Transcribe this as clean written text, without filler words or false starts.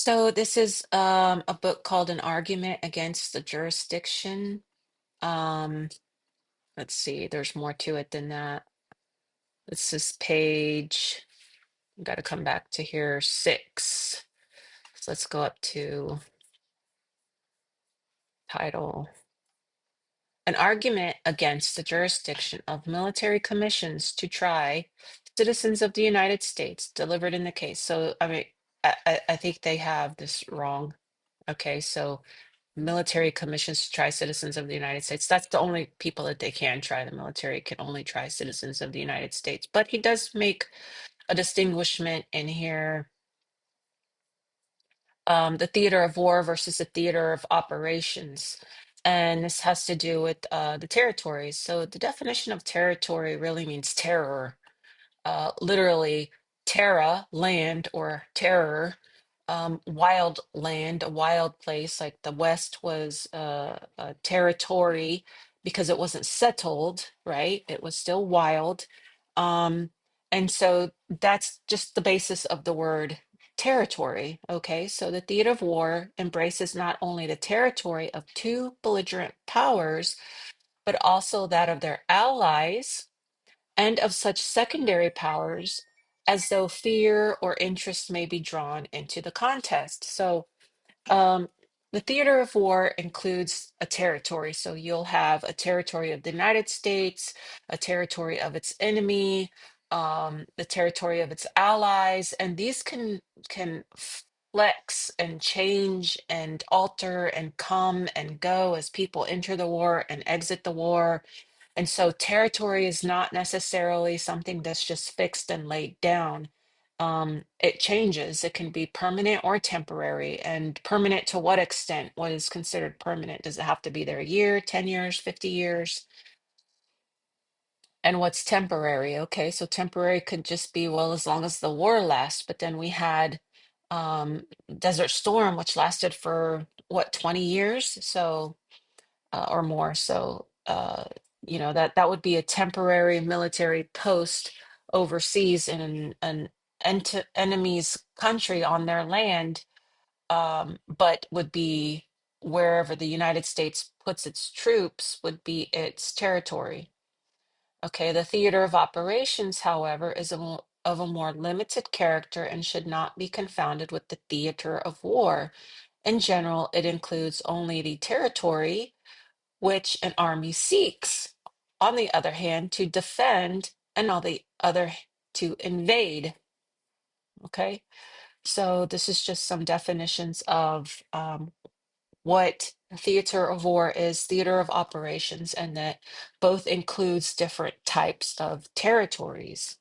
So this is a book called An Argument Against the Jurisdiction. Um, let's see, there's more to it than that. This is page, got to come back to here, 6. So let's go up to title. An argument against the jurisdiction of military commissions to try citizens of the United States delivered in the case. So, I mean, I think they have this wrong. Okay, so military commissions to try citizens of the United States. That's the only people that they can try. The military can only try citizens of the United States. But he does make a distinguishment in here, the theater of war versus the theater of operations. And this has to do with the territories. So the definition of territory really means terror, literally terra, land, or terror, wild land, a wild place. Like the West was a territory because it wasn't settled, right? It was still wild. Um, and so that's just the basis of the word territory. Okay, so the theater of war embraces not only the territory of two belligerent powers, but also that of their allies and of such secondary powers as though fear or interest may be drawn into the contest. So um, the theater of war includes a territory. So you'll have a territory of the United States, a territory of its enemy, the territory of its allies, and these can flex and change and alter and come and go as people enter the war and exit the war. And so territory is not necessarily something that's just fixed and laid down. It changes. It can be permanent or temporary. And permanent to what extent? What is considered permanent? Does it have to be there a year, 10 years, 50 years? And what's temporary? Okay, so temporary could just be, well, as long as the war lasts. But then we had Desert Storm, which lasted for what, 20 years? So or more. So, that would be a temporary military post overseas in an enemy's country on their land, but would be wherever the United States puts its troops would be its territory. Okay, the theater of operations, however, is of a more limited character and should not be confounded with the theater of war. In general, it includes only the territory which an army seeks, on the other hand, to defend, and on the other, to invade. Okay, so this is just some definitions of what theater of war is, theater of operations, and that both includes different types of territories.